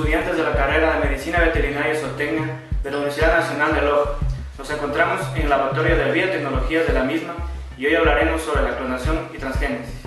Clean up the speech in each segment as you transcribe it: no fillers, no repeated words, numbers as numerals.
estudiantes de la carrera de Medicina Veterinaria y Zootecnia de la Universidad Nacional de Loja. Nos encontramos en el laboratorio de biotecnologías de la misma y hoy hablaremos sobre la clonación y transgénesis.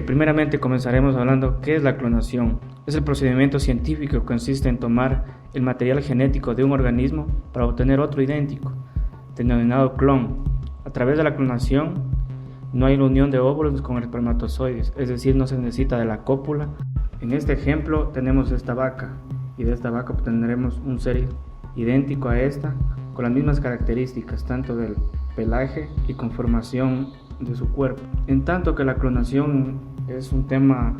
Primeramente comenzaremos hablando qué es la clonación. Es el procedimiento científico que consiste en tomar el material genético de un organismo para obtener otro idéntico, denominado clon. A través de la clonación no hay la unión de óvulos con espermatozoides, es decir, no se necesita de la cópula. En este ejemplo tenemos esta vaca y de esta vaca obtendremos un ser idéntico a esta con las mismas características tanto del pelaje y conformación de su cuerpo. En tanto que la clonación es un tema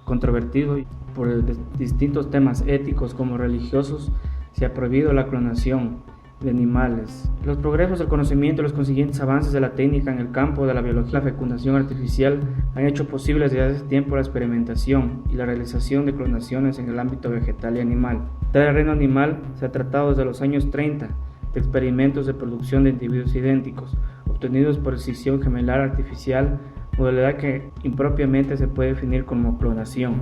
controvertido por distintos temas éticos como religiosos, se ha prohibido la clonación de animales. Los progresos del conocimiento y los consiguientes avances de la técnica en el campo de la biología y la fecundación artificial han hecho posible desde hace tiempo la experimentación y la realización de clonaciones en el ámbito vegetal y animal. Del reino animal se ha tratado desde los años 30 de experimentos de producción de individuos idénticos, obtenidos por escisión gemelar artificial, modalidad que impropiamente se puede definir como clonación.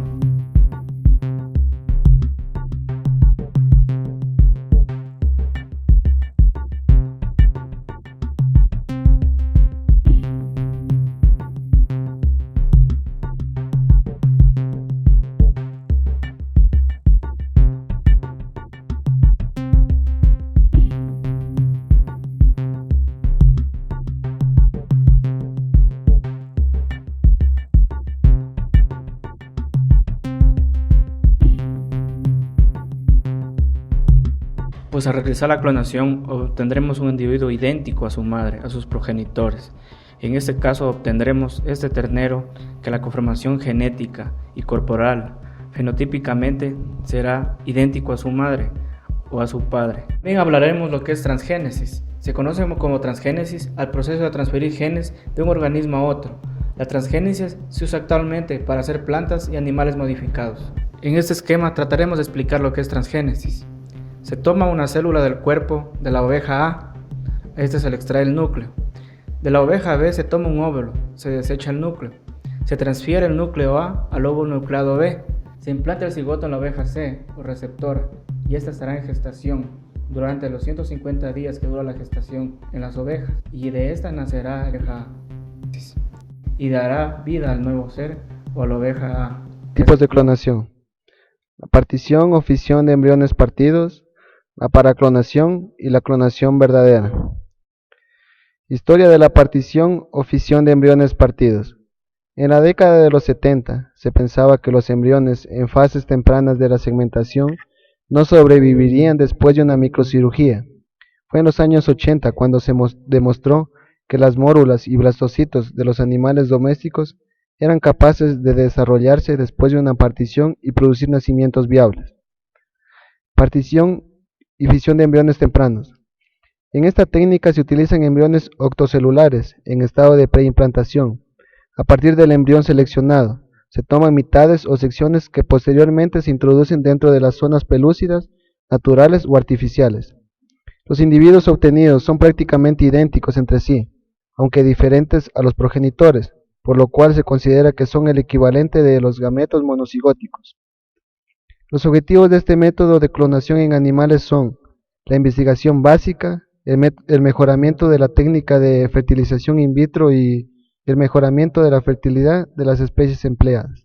Pues al realizar la clonación obtendremos un individuo idéntico a su madre, a sus progenitores. En este caso obtendremos este ternero que la conformación genética y corporal fenotípicamente será idéntico a su madre o a su padre. También hablaremos lo que es transgénesis. Se conoce como transgénesis al proceso de transferir genes de un organismo a otro. La transgénesis se usa actualmente para hacer plantas y animales modificados. En este esquema trataremos de explicar lo que es transgénesis. Se toma una célula del cuerpo de la oveja A, se le extrae el núcleo. De la oveja B se toma un óvulo, se desecha el núcleo. Se transfiere el núcleo A al óvulo nucleado B. Se implanta el cigoto en la oveja C, o receptora, y esta estará en gestación durante los 150 días que dura la gestación en las ovejas, y de esta nacerá la oveja A, y dará vida al nuevo ser o a la oveja A. Tipos de clonación: la partición o fisión de embriones partidos, la paraclonación y la clonación verdadera. Historia de la partición o fisión de embriones partidos. En la década de los 70 se pensaba que los embriones en fases tempranas de la segmentación no sobrevivirían después de una microcirugía. Fue en los años 80 cuando se demostró que las mórulas y blastocitos de los animales domésticos eran capaces de desarrollarse después de una partición y producir nacimientos viables. Partición y fisión de embriones tempranos. En esta técnica se utilizan embriones octocelulares en estado de preimplantación. A partir del embrión seleccionado, se toman mitades o secciones que posteriormente se introducen dentro de las zonas pelúcidas, naturales o artificiales. Los individuos obtenidos son prácticamente idénticos entre sí, aunque diferentes a los progenitores, por lo cual se considera que son el equivalente de los gametos monocigóticos. Los objetivos de este método de clonación en animales son la investigación básica, el mejoramiento de la técnica de fertilización in vitro y el mejoramiento de la fertilidad de las especies empleadas.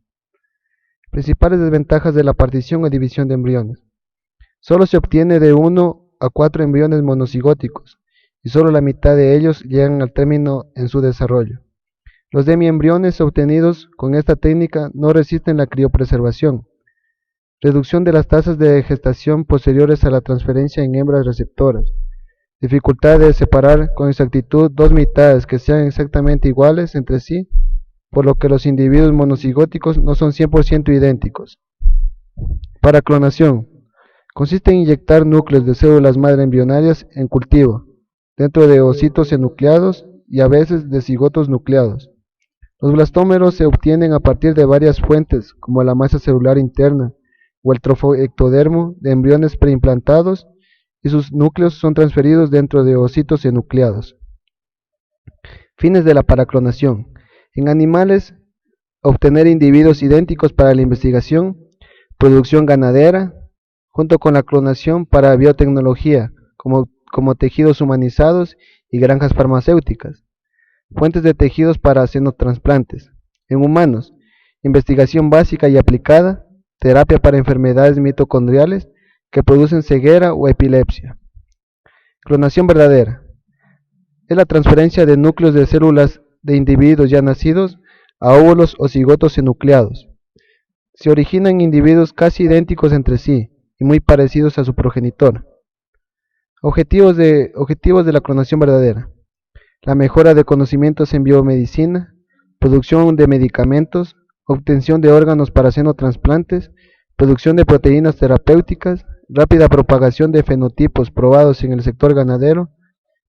Principales desventajas de la partición o división de embriones. Solo se obtiene de 1 a 4 embriones monocigóticos y solo la mitad de ellos llegan al término en su desarrollo. Los demiembriones obtenidos con esta técnica no resisten la criopreservación. Reducción de las tasas de gestación posteriores a la transferencia en hembras receptoras. Dificultad de separar con exactitud dos mitades que sean exactamente iguales entre sí, por lo que los individuos monocigóticos no son 100% idénticos. Paraclonación. Consiste en inyectar núcleos de células madre embrionarias en cultivo, dentro de ocitos enucleados y a veces de cigotos nucleados. Los blastómeros se obtienen a partir de varias fuentes, como la masa celular interna o el trofoectodermo de embriones preimplantados, y sus núcleos son transferidos dentro de ocitos enucleados. Fines de la paraclonación. En animales, obtener individuos idénticos para la investigación, producción ganadera, junto con la clonación para biotecnología, como tejidos humanizados y granjas farmacéuticas. Fuentes de tejidos para xenotransplantes. En humanos, investigación básica y aplicada, terapia para enfermedades mitocondriales que producen ceguera o epilepsia. Clonación verdadera. Es la transferencia de núcleos de células de individuos ya nacidos a óvulos o cigotos enucleados. Se originan individuos casi idénticos entre sí y muy parecidos a su progenitor. Objetivos de la clonación verdadera: la mejora de conocimientos en biomedicina, producción de medicamentos, obtención de órganos para xenotransplantes, producción de proteínas terapéuticas, rápida propagación de fenotipos probados en el sector ganadero,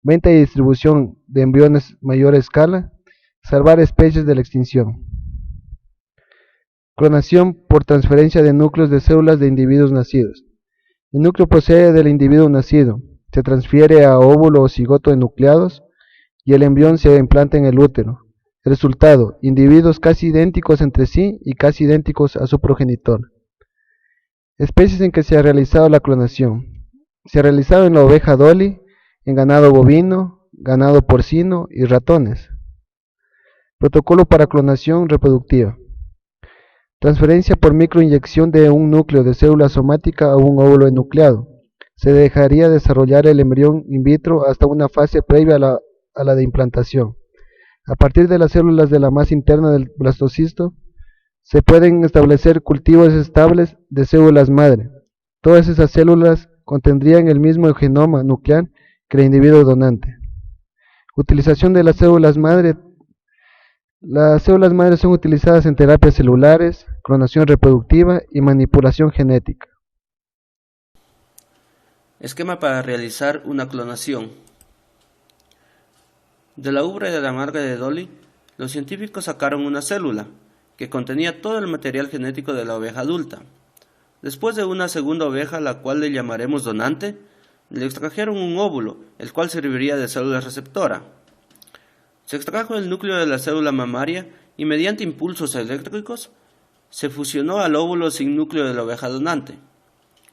venta y distribución de embriones mayor escala, salvar especies de la extinción. Clonación por transferencia de núcleos de células de individuos nacidos. El núcleo procede del individuo nacido, se transfiere a óvulo o cigoto enucleados y el embrión se implanta en el útero. El resultado: individuos casi idénticos entre sí y casi idénticos a su progenitor. Especies en que se ha realizado la clonación. Se ha realizado en la oveja Dolly, en ganado bovino, ganado porcino y ratones. Protocolo para clonación reproductiva. Transferencia por microinyección de un núcleo de célula somática a un óvulo enucleado. Se dejaría desarrollar el embrión in vitro hasta una fase previa a la de implantación. A partir de las células de la masa interna del blastocisto, se pueden establecer cultivos estables de células madre. Todas esas células contendrían el mismo genoma nuclear que el individuo donante. Utilización de las células madre. Las células madre son utilizadas en terapias celulares, clonación reproductiva y manipulación genética. Esquema para realizar una clonación. De la ubre de la madre de Dolly, los científicos sacaron una célula que contenía todo el material genético de la oveja adulta. Después de una segunda oveja, la cual le llamaremos donante, le extrajeron un óvulo, el cual serviría de célula receptora. Se extrajo el núcleo de la célula mamaria y mediante impulsos eléctricos se fusionó al óvulo sin núcleo de la oveja donante.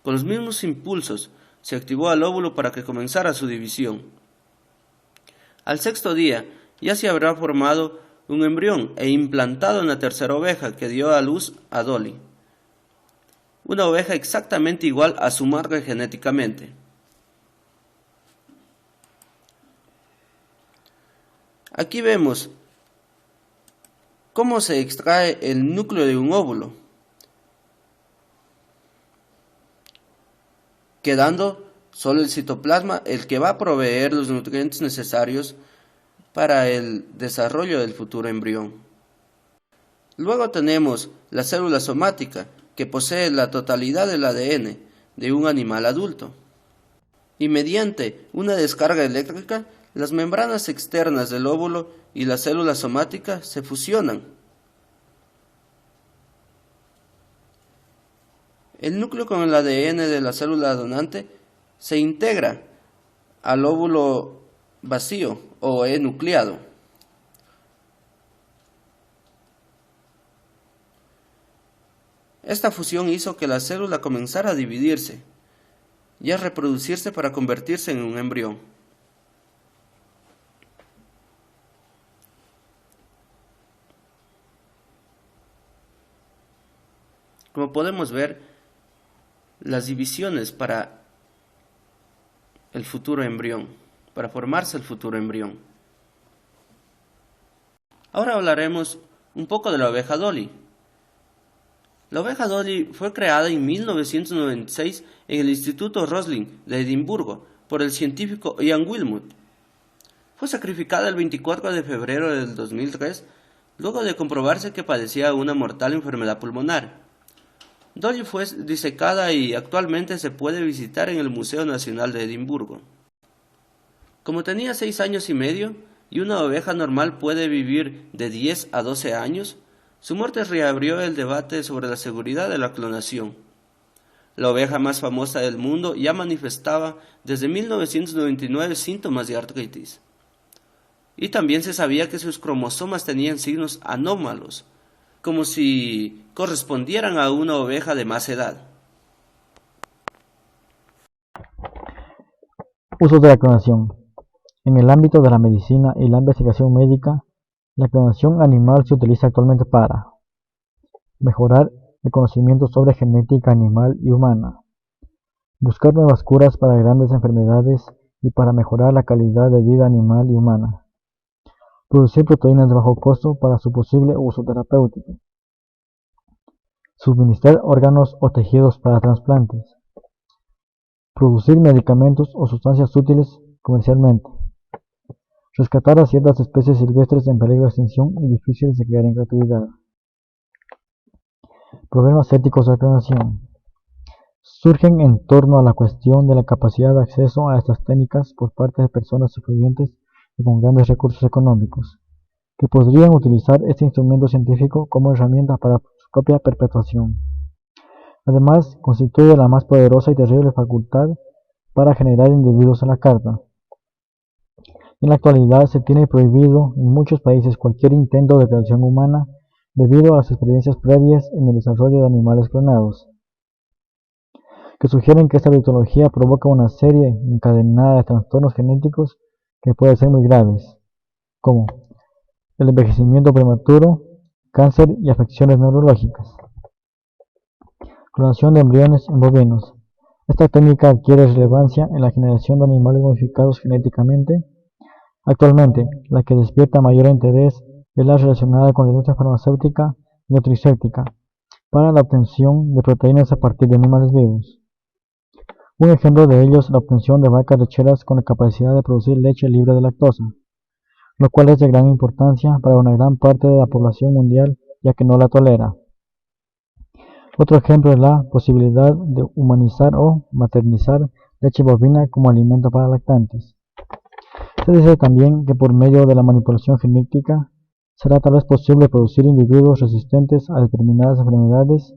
Con los mismos impulsos se activó al óvulo para que comenzara su división. Al sexto día ya se habrá formado un embrión e implantado en la tercera oveja que dio a luz a Dolly. Una oveja exactamente igual a su madre genéticamente. Aquí vemos cómo se extrae el núcleo de un óvulo, quedando solo el citoplasma el que va a proveer los nutrientes necesarios para el desarrollo del futuro embrión. Luego tenemos la célula somática, que posee la totalidad del ADN de un animal adulto. Y mediante una descarga eléctrica, las membranas externas del óvulo y la célula somática se fusionan. El núcleo con el ADN de la célula donante se integra al óvulo vacío o enucleado. Esta fusión hizo que la célula comenzara a dividirse y a reproducirse para convertirse en un embrión. Como podemos ver, las divisiones para el futuro embrión, para formarse el futuro embrión. Ahora hablaremos un poco de la oveja Dolly. La oveja Dolly fue creada en 1996 en el Instituto Roslin de Edimburgo por el científico Ian Wilmut. Fue sacrificada el 24 de febrero del 2003 luego de comprobarse que padecía una mortal enfermedad pulmonar. Dolly fue disecada y actualmente se puede visitar en el Museo Nacional de Edimburgo. Como tenía 6 años y medio, y una oveja normal puede vivir de 10 a 12 años, su muerte reabrió el debate sobre la seguridad de la clonación. La oveja más famosa del mundo ya manifestaba desde 1999 síntomas de artritis. Y también se sabía que sus cromosomas tenían signos anómalos, como si correspondieran a una oveja de más edad. Usos de la clonación. En el ámbito de la medicina y la investigación médica, la clonación animal se utiliza actualmente para mejorar el conocimiento sobre genética animal y humana, buscar nuevas curas para grandes enfermedades y para mejorar la calidad de vida animal y humana, producir proteínas de bajo costo para su posible uso terapéutico, suministrar órganos o tejidos para trasplantes, producir medicamentos o sustancias útiles comercialmente, rescatar a ciertas especies silvestres en peligro de extinción y difíciles de criar en cautividad. Problemas éticos de la clonación. Surgen en torno a la cuestión de la capacidad de acceso a estas técnicas por parte de personas influyentes y con grandes recursos económicos, que podrían utilizar este instrumento científico como herramienta para su propia perpetuación. Además, constituye la más poderosa y terrible facultad para generar individuos a la carta. En la actualidad se tiene prohibido en muchos países cualquier intento de creación humana debido a las experiencias previas en el desarrollo de animales clonados, que sugieren que esta metodología provoca una serie encadenada de trastornos genéticos que pueden ser muy graves, como el envejecimiento prematuro, cáncer y afecciones neurológicas. Clonación de embriones en bovinos. Esta técnica adquiere relevancia en la generación de animales modificados genéticamente. Actualmente, la que despierta mayor interés es la relacionada con la industria farmacéutica y nutricéutica para la obtención de proteínas a partir de animales vivos. Un ejemplo de ello es la obtención de vacas lecheras con la capacidad de producir leche libre de lactosa, lo cual es de gran importancia para una gran parte de la población mundial ya que no la tolera. Otro ejemplo es la posibilidad de humanizar o maternizar leche bovina como alimento para lactantes. Se dice también que por medio de la manipulación genética será tal vez posible producir individuos resistentes a determinadas enfermedades,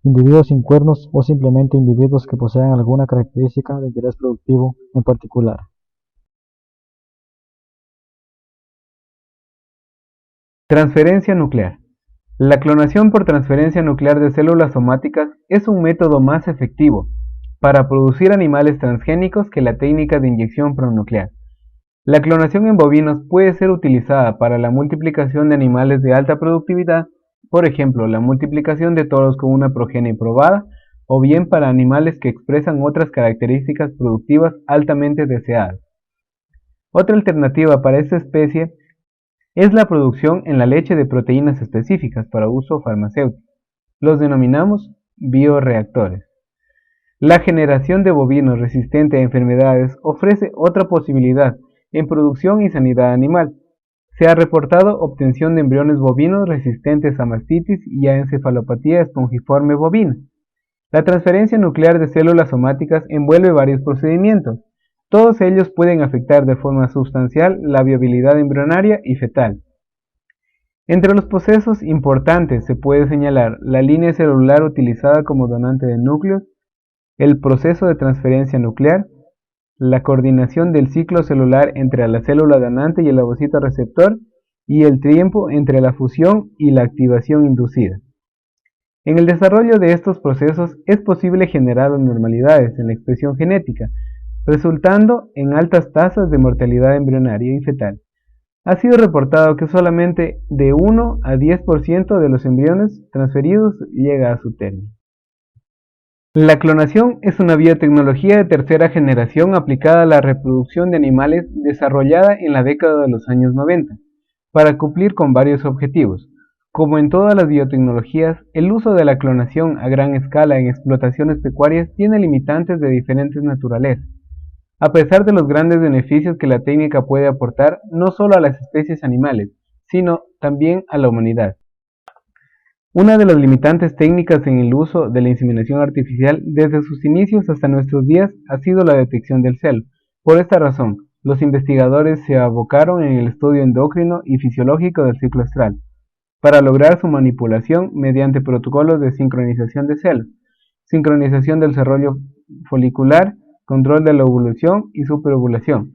individuos sin cuernos o simplemente individuos que posean alguna característica de interés productivo en particular. Transferencia nuclear. La clonación por transferencia nuclear de células somáticas es un método más efectivo para producir animales transgénicos que la técnica de inyección pronuclear. La clonación en bovinos puede ser utilizada para la multiplicación de animales de alta productividad, por ejemplo, la multiplicación de toros con una progenie probada, o bien para animales que expresan otras características productivas altamente deseadas. Otra alternativa para esta especie es la producción en la leche de proteínas específicas para uso farmacéutico. Los denominamos bioreactores. La generación de bovinos resistente a enfermedades ofrece otra posibilidad en producción y sanidad animal. Se ha reportado obtención de embriones bovinos resistentes a mastitis y a encefalopatía espongiforme bovina. La transferencia nuclear de células somáticas envuelve varios procedimientos. Todos ellos pueden afectar de forma sustancial la viabilidad embrionaria y fetal. Entre los procesos importantes se puede señalar la línea celular utilizada como donante de núcleos, el proceso de transferencia nuclear, la coordinación del ciclo celular entre la célula donante y el ovocito receptor y el tiempo entre la fusión y la activación inducida. En el desarrollo de estos procesos es posible generar anormalidades en la expresión genética, resultando en altas tasas de mortalidad embrionaria y fetal. Ha sido reportado que solamente de 1 a 10% de los embriones transferidos llega a su término. La clonación es una biotecnología de tercera generación aplicada a la reproducción de animales desarrollada en la década de los años 90, para cumplir con varios objetivos. Como en todas las biotecnologías, el uso de la clonación a gran escala en explotaciones pecuarias tiene limitantes de diferentes naturalezas. A pesar de los grandes beneficios que la técnica puede aportar no solo a las especies animales, sino también a la humanidad. Una de las limitantes técnicas en el uso de la inseminación artificial desde sus inicios hasta nuestros días ha sido la detección del celo. Por esta razón, los investigadores se abocaron en el estudio endocrino y fisiológico del ciclo estral, para lograr su manipulación mediante protocolos de sincronización de celos, sincronización del desarrollo folicular, control de la ovulación y superovulación,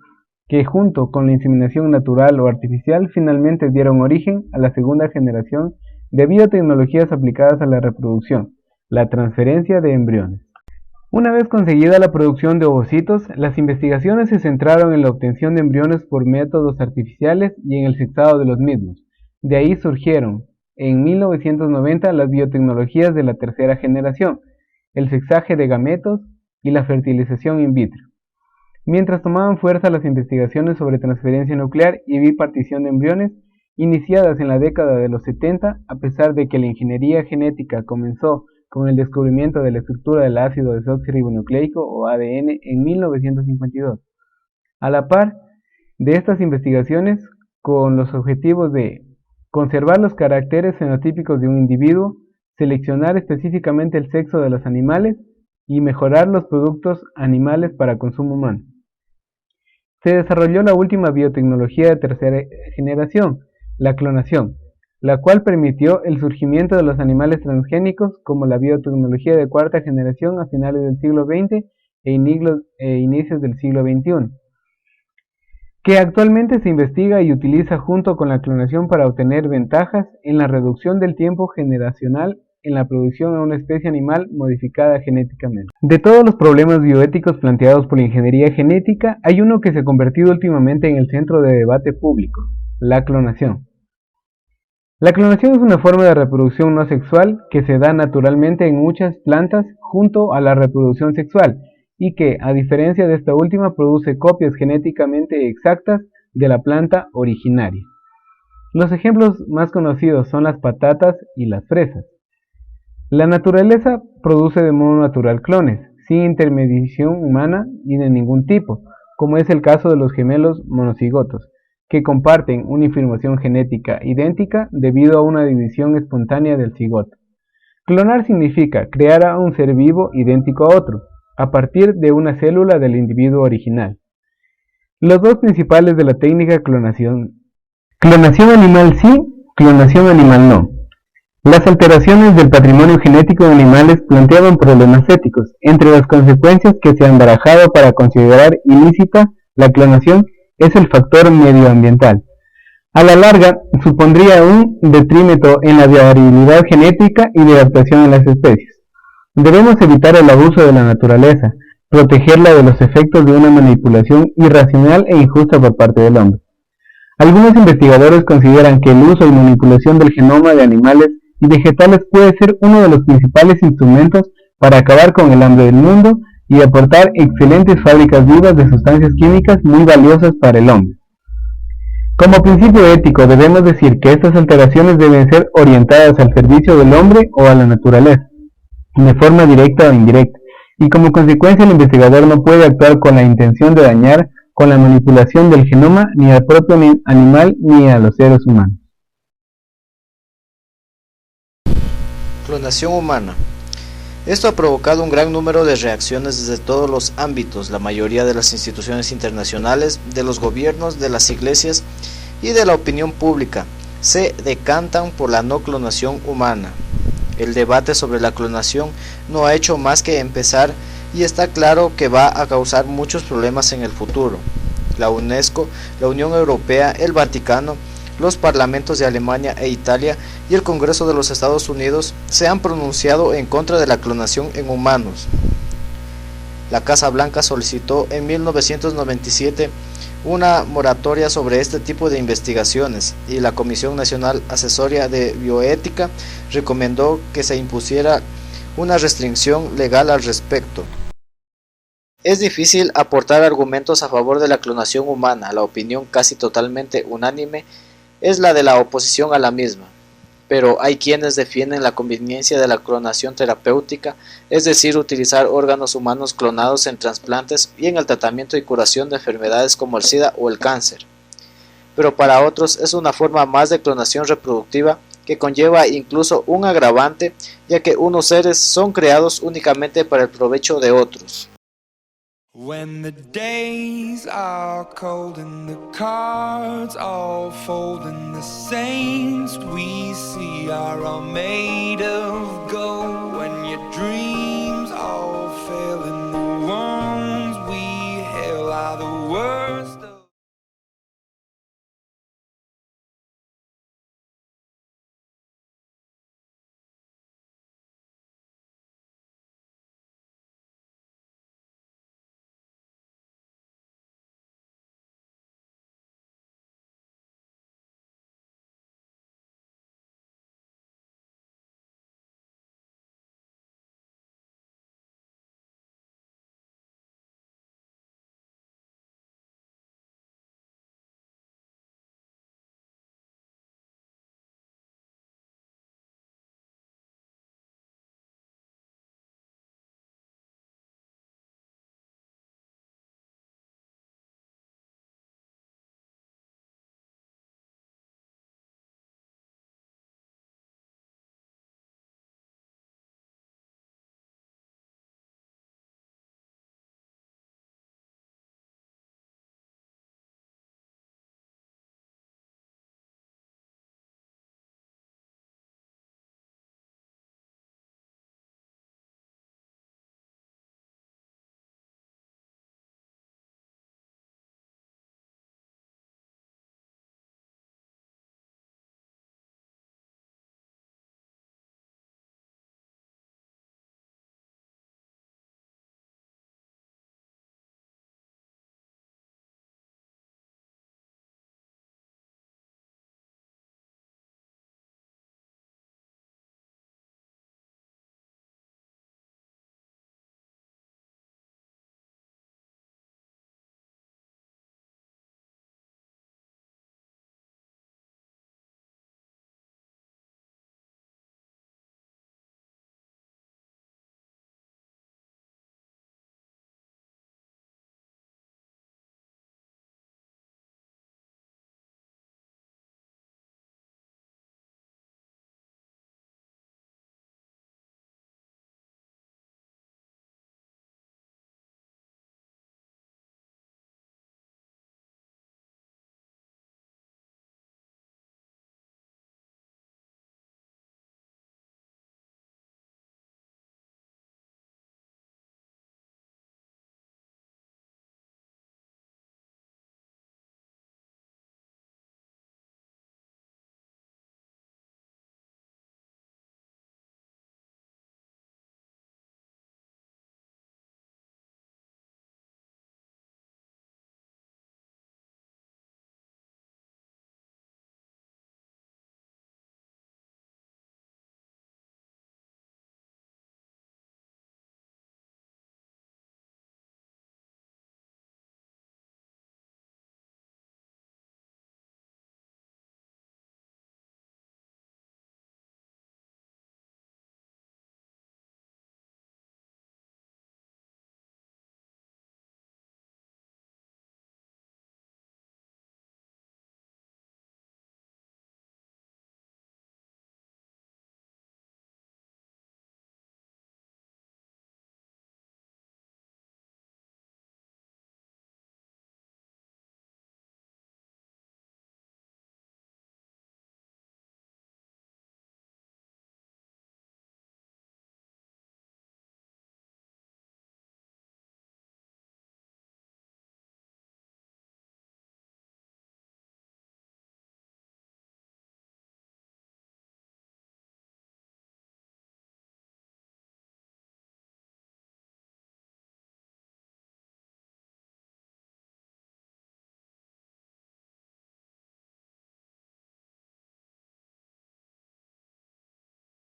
que junto con la inseminación natural o artificial finalmente dieron origen a la segunda generación de biotecnologías aplicadas a la reproducción, la transferencia de embriones. Una vez conseguida la producción de ovocitos, las investigaciones se centraron en la obtención de embriones por métodos artificiales y en el sexado de los mismos. De ahí surgieron, en 1990, las biotecnologías de la tercera generación, el sexaje de gametos y la fertilización in vitro. Mientras tomaban fuerza las investigaciones sobre transferencia nuclear y bipartición de embriones, iniciadas en la década de los 70, a pesar de que la ingeniería genética comenzó con el descubrimiento de la estructura del ácido desoxirribonucleico o ADN en 1952. A la par de estas investigaciones, con los objetivos de conservar los caracteres fenotípicos de un individuo, seleccionar específicamente el sexo de los animales y mejorar los productos animales para consumo humano. Se desarrolló la última biotecnología de tercera generación, la clonación, la cual permitió el surgimiento de los animales transgénicos como la biotecnología de cuarta generación a finales del siglo XX e inicios del siglo XXI, que actualmente se investiga y utiliza junto con la clonación para obtener ventajas en la reducción del tiempo generacional en la producción a una especie animal modificada genéticamente. De todos los problemas bioéticos planteados por la ingeniería genética, hay uno que se ha convertido últimamente en el centro de debate público: la clonación. La clonación es una forma de reproducción no sexual que se da naturalmente en muchas plantas junto a la reproducción sexual y que, a diferencia de esta última, produce copias genéticamente exactas de la planta originaria. Los ejemplos más conocidos son las patatas y las fresas. La naturaleza produce de modo natural clones, sin intermediación humana y de ningún tipo, como es el caso de los gemelos monocigotos, que comparten una información genética idéntica debido a una división espontánea del cigoto. Clonar significa crear a un ser vivo idéntico a otro, a partir de una célula del individuo original. Los dos principales de la técnica clonación: clonación animal sí, clonación animal no. Las alteraciones del patrimonio genético de animales planteaban problemas éticos. Entre las consecuencias que se han barajado para considerar ilícita la clonación es el factor medioambiental. A la larga, supondría un detrimento en la variabilidad genética y de adaptación en las especies. Debemos evitar el abuso de la naturaleza, protegerla de los efectos de una manipulación irracional e injusta por parte del hombre. Algunos investigadores consideran que el uso y manipulación del genoma de animales y vegetales puede ser uno de los principales instrumentos para acabar con el hambre del mundo y aportar excelentes fábricas vivas de sustancias químicas muy valiosas para el hombre. Como principio ético, debemos decir que estas alteraciones deben ser orientadas al servicio del hombre o a la naturaleza, de forma directa o indirecta, y como consecuencia el investigador no puede actuar con la intención de dañar con la manipulación del genoma ni al propio animal ni a los seres humanos. Clonación humana. Esto ha provocado un gran número de reacciones desde todos los ámbitos. La mayoría de las instituciones internacionales, de los gobiernos, de las iglesias y de la opinión pública se decantan por la no clonación humana. El debate sobre la clonación no ha hecho más que empezar y está claro que va a causar muchos problemas en el futuro. La UNESCO, la Unión Europea, el Vaticano, los parlamentos de Alemania e Italia y el Congreso de los Estados Unidos se han pronunciado en contra de la clonación en humanos. La Casa Blanca solicitó en 1997 una moratoria sobre este tipo de investigaciones y la Comisión Nacional Asesoria de Bioética recomendó que se impusiera una restricción legal al respecto. Es difícil aportar argumentos a favor de la clonación humana. La opinión casi totalmente unánime es la de la oposición a la misma, pero hay quienes defienden la conveniencia de la clonación terapéutica, es decir, utilizar órganos humanos clonados en trasplantes y en el tratamiento y curación de enfermedades como el SIDA o el cáncer. Pero para otros es una forma más de clonación reproductiva que conlleva incluso un agravante, ya que unos seres son creados únicamente para el provecho de otros. When the days are cold and the cards all fold and the saints we see are all made of gold,